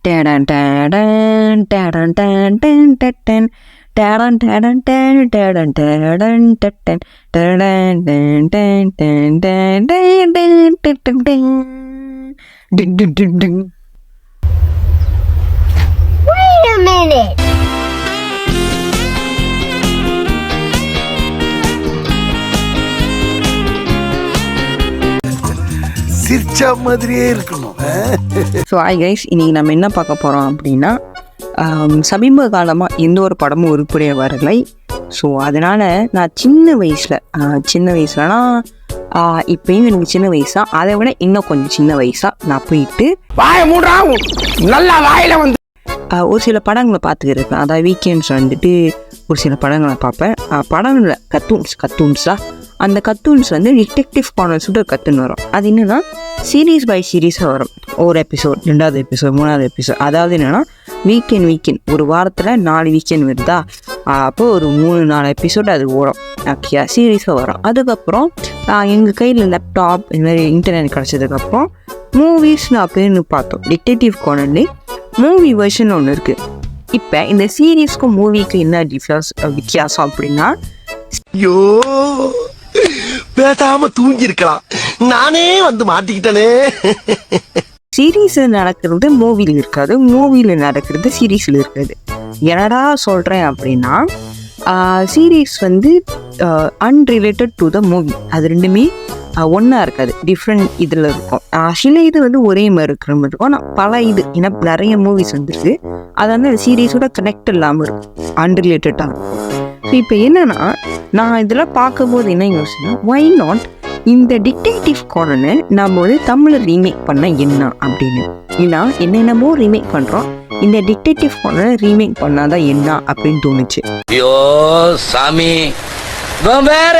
Dayton Dayton Dayton Dayton Dayton Dayton Dayton Dayton Dayton Dayton Dayton Dayton Dayton Dayton Dayton Dayton ding ding ding ding. Wait a minute. சிரிச்சா மாதிரியே இருக்கணும். So hi guys, இன்றைக்கி நம்ம என்ன பார்க்க போகிறோம் அப்படின்னா, சமீப காலமாக எந்த ஒரு படமும் உருப்படியாக வரலை. ஸோ அதனால் நான் சின்ன வயசுலனா இப்போயும் எனக்கு சின்ன வயசா, அதை விட இன்னும் கொஞ்சம் சின்ன வயசாக நான் போயிட்டு நல்லா வாயில வந்து ஒரு சில படங்களை பார்த்துக்கிருக்கேன். அதாவது வீக்கெண்ட்ஸ் வந்துட்டு ஒரு சில படங்களை பார்ப்பேன். படங்களில் கத்தூன்ஸாக அந்த கத்தூன்ஸ் வந்து டிடெக்டிவ் கார்னர் சொல்லிட்டு ஒரு கத்துன்னு வரும். அது என்னென்னா சீரீஸ் பை சீரீஸாக வரும். ஒரு எபிசோட், 2வது எபிசோட், 3வது எபிசோட். அதாவது என்னென்னா வீக்கெண்ட் ஒரு வாரத்தில் 4 வீக்கெண்ட் வருதா, அப்போ ஒரு 3-4 எபிசோட் அது ஓடும். ஓகே, சீரீஸாக வரும். அதுக்கப்புறம் எங்கள் கையில் லேப்டாப் இந்த மாதிரி இன்டர்நெட் கிடச்சதுக்கப்புறம் மூவிஸ்னு அப்படின்னு பார்த்தோம். டிடெக்டிவ் கார்னர்லேயே மூவி வெர்ஷன் ஒன்று இருக்குது. இப்போ இந்த சீரீஸ்க்கும் மூவிக்கு என்ன வித்தியாசம் அப்படின்னா, ஐயோ பேசாம தூங்கி இருக்கலாம், நானே வந்து மாட்டிக்கிட்டனே. சீரீஸில் நடக்கிறது மூவியில் இருக்காது, மூவியில் நடக்கிறது சீரீஸில் இருக்காது. என்னடா சொல்கிறேன் அப்படின்னா, சீரீஸ் வந்து அன்ரிலேட்டட் டு த மூவி, அது ரெண்டுமே ஒன்றா இருக்காது, டிஃப்ரெண்ட் இதில் இருக்கும். சில இது வந்து ஒரே மாதிரி இருக்கிற மாதிரி இருக்கும். ஆனால் பல ஏன்னா நிறைய மூவிஸ் வந்துருக்கு, அது வந்து சீரீஸோட கனெக்ட் இல்லாமல் இருக்கும், அன்ரிலேட்டடாக இருக்கும். ஸோ இப்போ என்னன்னா, நான் இதெல்லாம் பார்க்கும்போது என்ன யோசனை, ஒய் நாட் இந்த டிடெக்டிவ் கார்னரை நம்ம வந்து தமிழில் ரீமேக் பண்ண என்ன அப்படின்னு. ஏன்னா என்னென்னமோ ரீமேக் பண்ணுறோம், இந்த டிடெக்டிவ் கார்னரை ரீமேக் பண்ணாதான் என்ன அப்படின்னு தோணுச்சு. ஐயோ சாமி, வேற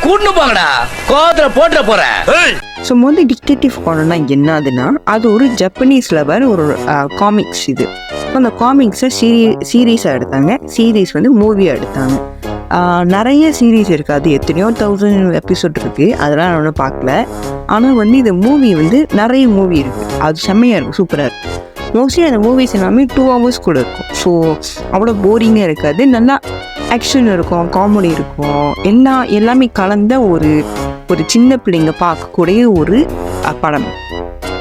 கூட்டு போங்கடா, கோவத்துல போட்டுற போறேன். ஸோ முதல்ல டிடெக்டிவ் கார்னர்னா என்னதுன்னா, அது ஒரு ஜப்பனீஸில் வர ஒரு காமிக்ஸ். இது அந்த காமிக்ஸை சீரீஸாக எடுத்தாங்க, சீரீஸ் வந்து மூவியாக எடுத்தாங்க. நிறைய சீரீஸ் இருக்குது, அது எத்தனையோ 1000 எபிசோட் இருக்குது, அதெல்லாம் நான் ஒன்றும் பார்க்கல. ஆனால் வந்து இந்த மூவி வந்து நிறைய மூவி இருக்குது, அது செம்மையாக இருக்கும், சூப்பராக இருக்கும். மோஸ்ட்லி அந்த மூவிஸ் எல்லாமே 2 hours கூட இருக்கும். ஸோ அவ்வளோ போரிங்காக இருக்காது, நல்லா ஆக்ஷன் இருக்கும், காமெடி இருக்கும், எல்லாமே கலந்த ஒரு சின்ன பிள்ளைங்க பார்க்கக்கூடிய ஒரு படம்.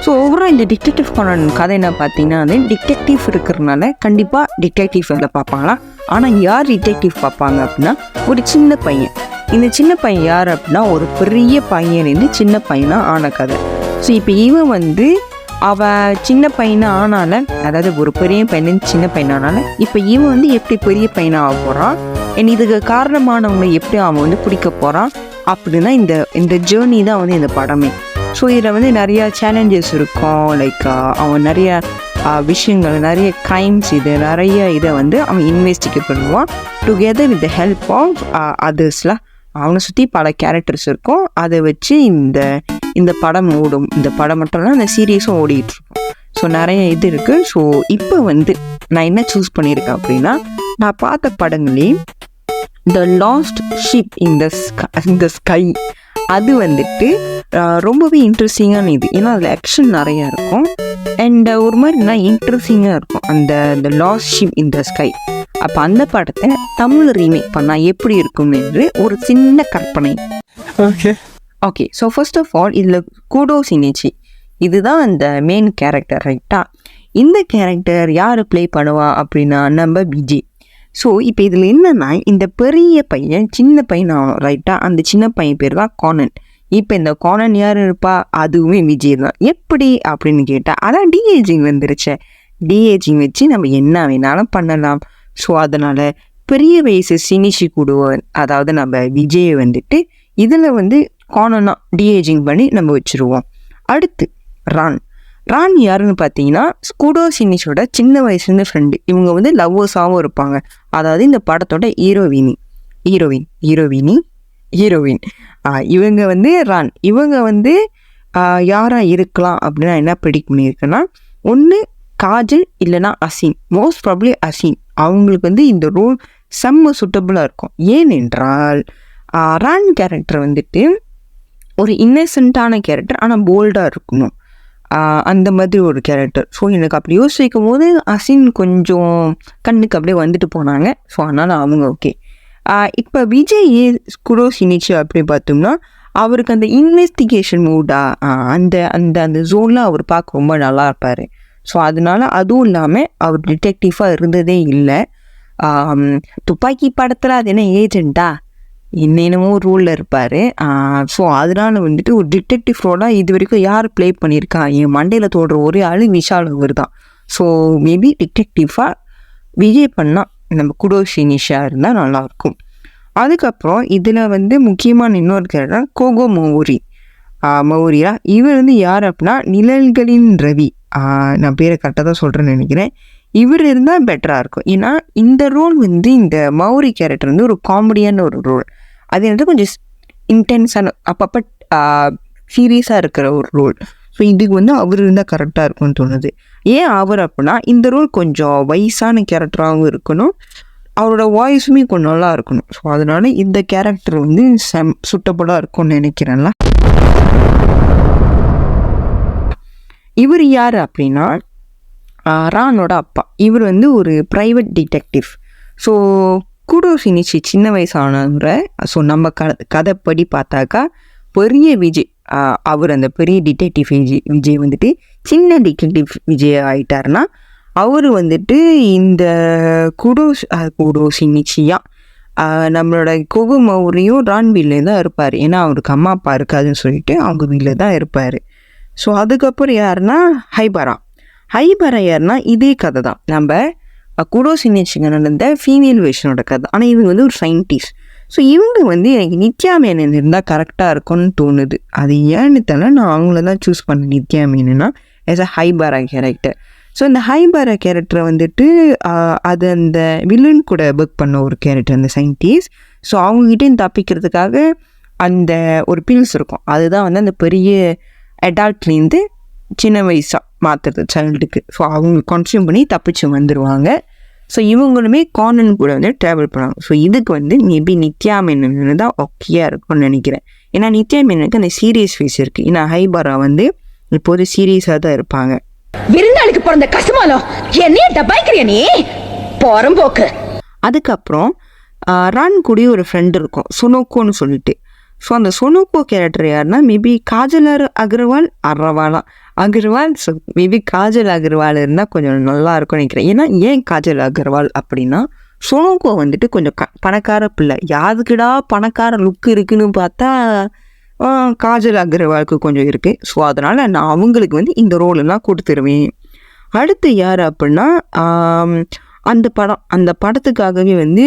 ஸோ ஓவரால் இந்த டிடெக்டிவ் கார்னர் கதை என்ன பார்த்தீங்கன்னா, வந்து டிடெக்டிவ் இருக்கிறதுனால கண்டிப்பாக டிடெக்டிவ் வேலை பார்ப்பாங்களா. ஆனால் யார் டிடெக்டிவ் பார்ப்பாங்க அப்படின்னா, ஒரு சின்ன பையன். இந்த சின்ன பையன் யார் அப்படின்னா, ஒரு பெரிய பையன்லேருந்து சின்ன பையனாக ஆன கதை. ஸோ இப்போ இவன் வந்து அவன் சின்ன பையனாக ஆனால, அதாவது ஒரு பெரிய பையன் சின்ன பையனானால, இப்போ இவன் வந்து எப்படி பெரிய பையனாக ஆக போகிறான், இதுக்கு காரணமானவங்களை எப்படி அவன் வந்து பிடிக்க போகிறான் அப்படின்னா, இந்த ஜேர்னி தான் வந்து இந்த படமே. ஸோ இதில் வந்து நிறையா சேலஞ்சஸ் இருக்கும். லைக் அவன் நிறைய விஷயங்கள், நிறைய க்ரைம்ஸ், நிறைய இதை வந்து அவன் இன்வெஸ்டிகேட் பண்ணுவான் together with the help of அதர்ஸ்லாம். அவனை சுற்றி பல கேரக்டர்ஸ் இருக்கும். அதை வச்சு இந்த படம் ஓடும். இந்த படம் மட்டும் இல்லை, இந்த சீரீஸும் ஓடிட்டு இருக்கும். ஸோ நிறைய இது இருக்குது. ஸோ இப்போ வந்து நான் என்ன சூஸ் பண்ணியிருக்கேன் அப்படின்னா, நான் பார்த்த படங்களே the last ship in the sky, அது வந்துட்டு ரொம்பவே இன்ட்ரெஸ்டிங்கான இது. ஏன்னா அதில் ஆக்ஷன் நிறையா இருக்கும் அண்ட் ஒரு மாதிரி நல்லா இன்ட்ரெஸ்டிங்காக இருக்கும் அந்த lost ship in the sky. அப்போ அந்த படத்தை தமிழ் ரீமேக் பண்ணால் எப்படி இருக்கும் என்று ஒரு சின்ன கற்பனை. Okay, so first of all இதில் கூடோ சினிச்சி, இதுதான் அந்த மெயின் கேரக்டர், ரைட்டா? இந்த கேரக்டர் யார் ப்ளே பண்ணுவா அப்படின்னா, நம்ம விஜய். ஸோ இப்போ இதில் என்னென்னா, இந்த பெரிய பையன் சின்ன பையன் ஆகணும், ரைட்டா? அந்த சின்ன பையன் பேர் தான் கானன். இப்போ இந்த கானன் யார் இருப்பா, அதுவுமே விஜய் தான். எப்படி அப்படின்னு கேட்டால், அதான் டிஏஜிங் வந்துருச்சு. டிஏஜிங் வச்சு நம்ம என்ன வேணாலும் பண்ணலாம். ஸோ அதனால் பெரிய வயசு சினிஷி கூடுவன், அதாவது நம்ம விஜயை வந்துட்டு இதில் வந்து கானனாக டிஏஜிங் பண்ணி நம்ம வச்சுருவோம். அடுத்து ரான் யாருன்னு பார்த்தீங்கன்னா, கூடோ சினிஷோட சின்ன வயசுலேருந்து ஃப்ரெண்டு. இவங்க வந்து லவ்வர்ஸாகவும் இருப்பாங்க. அதாவது இந்த படத்தோட ஹீரோயின் இவங்க வந்து ரான். இவங்க வந்து யாராக இருக்கலாம் அப்படின்னா என்ன ப்ரெடிக்ட் பண்ணியிருக்கேன்னா, ஒன்று காஜல் இல்லைனா அசின். Most probably Asin. அவங்களுக்கு வந்து இந்த ரோல் செம்ம சூட்டபுளாக இருக்கும். ஏனென்றால் ரான் கேரக்டர் வந்துட்டு ஒரு இன்னசென்ட்டான கேரக்டர், ஆனால் போல்டாக இருக்கணும். அந்த மாதிரி ஒரு கேரக்டர். ஸோ எனக்கு அப்படி யோசிக்கும் போது அசின் கொஞ்சம் கண்ணுக்கு அப்படியே வந்துட்டு போனாங்க. ஸோ அதனால் அவங்க ஓகே. இப்போ விஜய் குடோ ஷினிச்சி அப்படி பார்த்தோம்னா அவருக்கு அந்த இன்வெஸ்டிகேஷன் மூடா அந்த அந்த அந்த ஜோனில் அவர் பார்க்க ரொம்ப நல்லா இருப்பார். ஸோ அதனால அதுவும் இல்லாமல் அவர் டிடெக்டிவாக இருந்ததே இல்லை. துப்பாக்கி படத்தில் அது என்ன ஏஜெண்டா என்னென்னமோ ரோலில் இருப்பார். ஸோ அதனால் வந்துட்டு ஒரு டிடெக்டிவ் ரோலாக இது வரைக்கும் யார் ப்ளே பண்ணியிருக்கா, என் மண்டையில் தோன்ற ஒரே ஆள் விஷால் அவர் தான். ஸோ மேபி டிடெக்டிவாக விஜய் பண்ணால் நம்ம குடோ ஷினிஷா இருந்தால் நல்லாயிருக்கும். அதுக்கப்புறம் இதில் வந்து முக்கியமான இன்னொரு கேரக்டர் கோகோ மௌரியா. இவர் வந்து யார் அப்படின்னா நிழல்களின் ரவி. நான் பேரை கரெக்டாக தான் சொல்கிறேன்னு நினைக்கிறேன். இவர் இருந்தால் பெட்டராக இருக்கும். ஏன்னா இந்த ரோல் வந்து இந்த மௌரி கேரக்டர் வந்து ஒரு காமெடியான ஒரு ரோல். அது வந்து கொஞ்சம் இன்டென்ஸான அப்பப்போ சீரியஸாக இருக்கிற ஒரு ரோல். ஸோ இதுக்கு வந்து அவர் இருந்தால் கரெக்டாக இருக்கும்னு தோணுது. ஏன் அவர் அப்படின்னா இந்த ரோல் கொஞ்சம் வயசான கேரக்டராகவும் இருக்கணும், அவரோட வாய்ஸுமே கொஞ்சம் நல்லா இருக்கணும். ஸோ அதனால இந்த கேரக்டர் வந்து சுட்டபுளாக இருக்கும்னு நினைக்கிறேன்ல. இவர் யார் அப்படின்னா ரானோட அப்பா. இவர் வந்து ஒரு ப்ரைவேட் டிடெக்டிவ். ஸோ குடோ ஷினிச்சி சின்ன வயசானவரை. ஸோ நம்ம கதைப்படி பார்த்தாக்கா பெரிய விஜய் அவர் அந்த பெரிய டிடெக்டிவ் விஜய் வந்துட்டு சின்ன டிடெக்டிவ் விஜய் ஆகிட்டாருன்னா அவர் வந்துட்டு இந்த குடோ ஷினிச்சியா நம்மளோட கோகோ மௌரியும் ரான் வீட்டில் தான் இருப்பார். ஏன்னா அவருக்கு அம்மா அப்பா இருக்காதுன்னு சொல்லிட்டு அவங்க வீட்டில் தான் இருப்பார். ஸோ அதுக்கப்புறம் யாருன்னா ஹைபரா யாருன்னா இதே கதை தான் நம்ம குடோ ஷினிச்சிங்க நடந்த ஃபீமேல் வேர்ஷனோட கதை. ஆனால் இவங்க வந்து ஒரு சயின்டிஸ்ட். ஸோ இவங்க வந்து எனக்கு நித்யா மேனன் இருந்தால் கரெக்டாக இருக்கும்னு தோணுது. அது ஏன்னு தெரியல, நான் அவங்கள தான் சூஸ் பண்ணேன் நித்யா மேனன்னா ஆஸ் அ ஹைபரா கேரக்டர். ஸோ இந்த ஹைபரா கேரக்டரை வந்துட்டு அது அந்த வில்லன் கூட ஒர்க் பண்ண ஒரு கேரக்டர் அந்த சயின்டிஸ்ட். ஸோ அவங்ககிட்டேயும் தப்பிக்கிறதுக்காக அந்த ஒரு பில்ஸ் இருக்கும், அதுதான் வந்து அந்த பெரிய அடால்ட்லேருந்து சின்ன வயசாக மாற்றுறது சைல்டுக்கு. ஸோ அவங்க கன்சியூம் பண்ணி தப்பிச்சு வந்துடுவாங்க. ஸோ இவங்களுமே கார்னன் கூட வந்து ட்ராவல் பண்ணுவாங்க. ஸோ இதுக்கு வந்து மேபி நித்யா மேனன் தான் ஓகேயாக இருக்கும்னு நினைக்கிறேன். ஏன்னா நித்யா மேனனுக்கு அந்த சீரியஸ் ஃபேஸ் இருக்குது. ஏன்னா ஹைபரா வந்து இப்போது சீரியஸாக தான் இருப்பாங்க. விருந்தாளிக்கு பிறந்த கசுமாலம் என்னைய டபாய்க்கிறிய நீ போறம்போக்கு. அதுக்கப்புறம் ரான் கூட ஒரு ஃப்ரெண்டு இருக்கும் சுனோக்கோன்னு சொல்லிட்டு. ஸோ அந்த சொனோக்கோ கேரக்டர் யாருன்னா maybe Kajal Agarwal. So maybe Kajal Agarwal இருந்தால் கொஞ்சம் நல்லா இருக்கும்னு நினைக்கிறேன். ஏன்னா ஏன் காஜல் அகர்வால் அப்படின்னா சொனோக்கோ வந்துட்டு கொஞ்சம் பணக்கார பிள்ளை. யாருக்குடா பணக்கார லுக் இருக்குன்னு பார்த்தா காஜல் அகர்வாலுக்கு கொஞ்சம் இருக்குது. ஸோ அதனால் நான் அவங்களுக்கு வந்து இந்த ரோலெல்லாம் கொடுத்துருவேன். அடுத்து யார் அப்படின்னா அந்த படத்துக்காகவே வந்து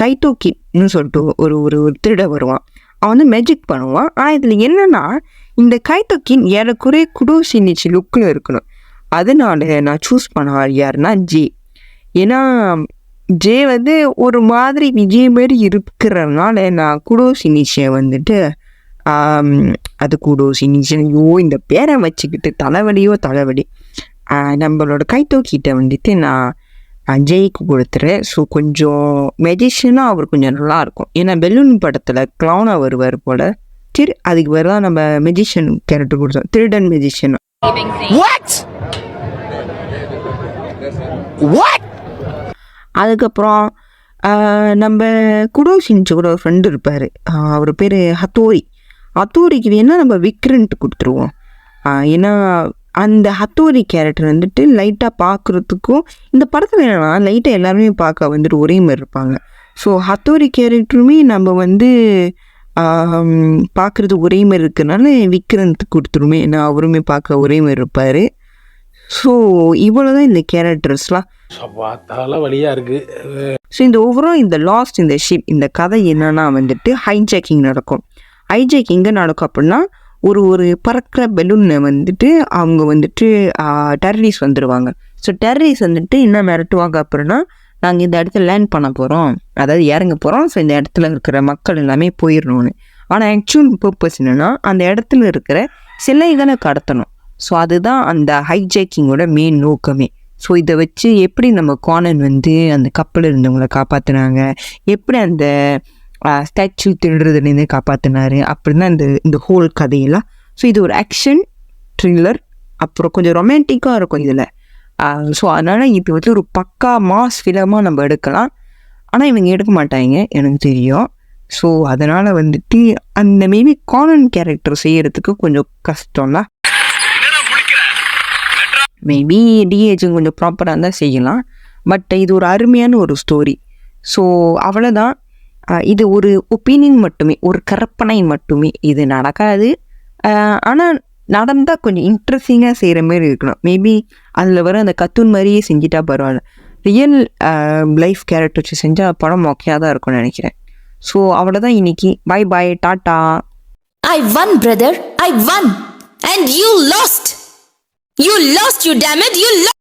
கைட்டோக்கின்னு சொல்லிட்டு ஒரு திருட வருவான். அவன் வந்து மேஜிக் பண்ணுவான். ஆனால் இதில் என்னென்னா இந்த கைட்டோக்கின் ஏறக்குறைய குடோ ஷினிச்சி லுக்கில் இருக்கணும். அதனால நான் சூஸ் பண்ண யாருன்னா ஜே. ஏன்னா ஜே வந்து ஒரு மாதிரி விஜய் மாரி இருக்கிறதுனால நான் குடோ ஷினிச்சியை வந்துட்டு அது குடோ ஷினிச்சி. ஐயோ இந்த பேரை வச்சுக்கிட்டு தலைவலி. நம்மளோட கைட்டோக்கிட்ட வந்துட்டு நான் ஜெய்க்கு கொடுத்துறேன். ஸோ கொஞ்சம் மெஜிஷியனாக அவர் கொஞ்சம் நல்லாயிருக்கும். ஏன்னா பெலூன் படத்தில் க்ளவுனாக வருவார் போல். சரி அதுக்கு வரலாம் நம்ம மெஜிஷியன் கேரக்டர் கொடுத்தோம், திருடன் மெஜிஷியன். அதுக்கப்புறம் நம்ம குடோ ஷினிச்சி கூட ஒரு ஃப்ரெண்டு இருப்பார், அவர் பேர் ஹத்தோரிக்கு வேணால் நம்ம விக்ரண்ட் கொடுத்துருவோம். ஏன்னா அந்த ஹத்தோரி கேரக்டர் வந்துட்டு லைட்டாக பார்க்குறதுக்கும் இந்த படத்தில் என்னென்னா லைட்டாக எல்லாருமே பார்க்க வந்துட்டு ஒரே மாதிரி இருப்பாங்க. ஸோ ஹத்தோரி கேரக்டருமே நம்ம வந்து பார்க்குறது ஒரே மாதிரி இருக்கிறனால விக்ரந்த் கொடுத்துருமே, ஏன்னா அவருமே பார்க்க ஒரே மாதிரி இருப்பார். ஸோ இவ்வளோ தான் இந்த கேரக்டர்ஸ்லாம். வழியாக இருக்குது. ஸோ இந்த ஓவரால் இந்த லாஸ்ட் இந்த ஷிப் இந்த கதை என்னன்னா வந்துட்டு ஹைஜேக்கிங் நடக்கும். ஹைஜேக்கிங் நடக்கும் அப்படின்னா ஒரு பறக்கிற பெலூனை வந்துட்டு அவங்க வந்துட்டு டெரரிஸ்ட் வந்துடுவாங்க. ஸோ டெரரிஸ்ட் வந்துட்டு என்ன மிரட்டுவாங்க அப்படின்னா நாங்கள் இந்த இடத்துல லேண்ட் பண்ண போகிறோம், அதாவது இறங்க போகிறோம். ஸோ இந்த இடத்துல இருக்கிற மக்கள் எல்லாமே போயிடணும்னு. ஆனால் ஆக்சுவல் பர்பஸ் என்னென்னா அந்த இடத்துல இருக்கிற சிலைகளை கடத்தணும். ஸோ அதுதான் அந்த ஹைஜேக்கிங்கோட மெயின் நோக்கமே. ஸோ இதை வச்சு எப்படி நம்ம கார்னன் வந்து அந்த கப்பலில் இருந்தவங்களை காப்பாற்றினாங்க, எப்படி அந்த ஸ்டாச்சு திருடுறதுலேருந்து காப்பாற்றினாரு, அப்படின்னா இந்த ஹோல் கதையெல்லாம். ஸோ இது ஒரு ஆக்ஷன் த்ரில்லர் அப்புறம் கொஞ்சம் ரொமான்டிக்காக இருக்கும் இதில். ஸோ அதனால் இது வந்து ஒரு பக்கா மாஸ் ஃபிலமாக நம்ம எடுக்கலாம். ஆனால் இவங்க எடுக்க மாட்டாங்க எனக்கு தெரியும். ஸோ அதனால் வந்துட்டு அந்த மேபி காமன் கேரக்டர் செய்யறதுக்கு கொஞ்சம் கஷ்டம் தான். மேபி டிஏஜும் கொஞ்சம் ப்ராப்பராக இருந்தால் செய்யலாம். பட் இது ஒரு அருமையான ஒரு ஸ்டோரி. ஸோ அவ்வளோதான். இது ஒரு ஒப்பீனியன் மட்டுமே, ஒரு கற்பனை மட்டுமே. இது நடக்காது. ஆனால் நடந்தால் கொஞ்சம் இன்ட்ரெஸ்டிங்காக செய்கிற மாதிரி இருக்கணும். மேபி அதில் வர அந்த கத்தூன் மாதிரியே செஞ்சிட்டா பரவாயில்ல. ரியல் லைஃப் கேரக்டர் வச்சு செஞ்சால் படம் மொக்கையாக தான் இருக்கும்னு நினைக்கிறேன். ஸோ அவ்வளோதான் இன்னைக்கு. Bye bye, tata. I won, brother. I won. And you lost. You lost, you damn it. You lost.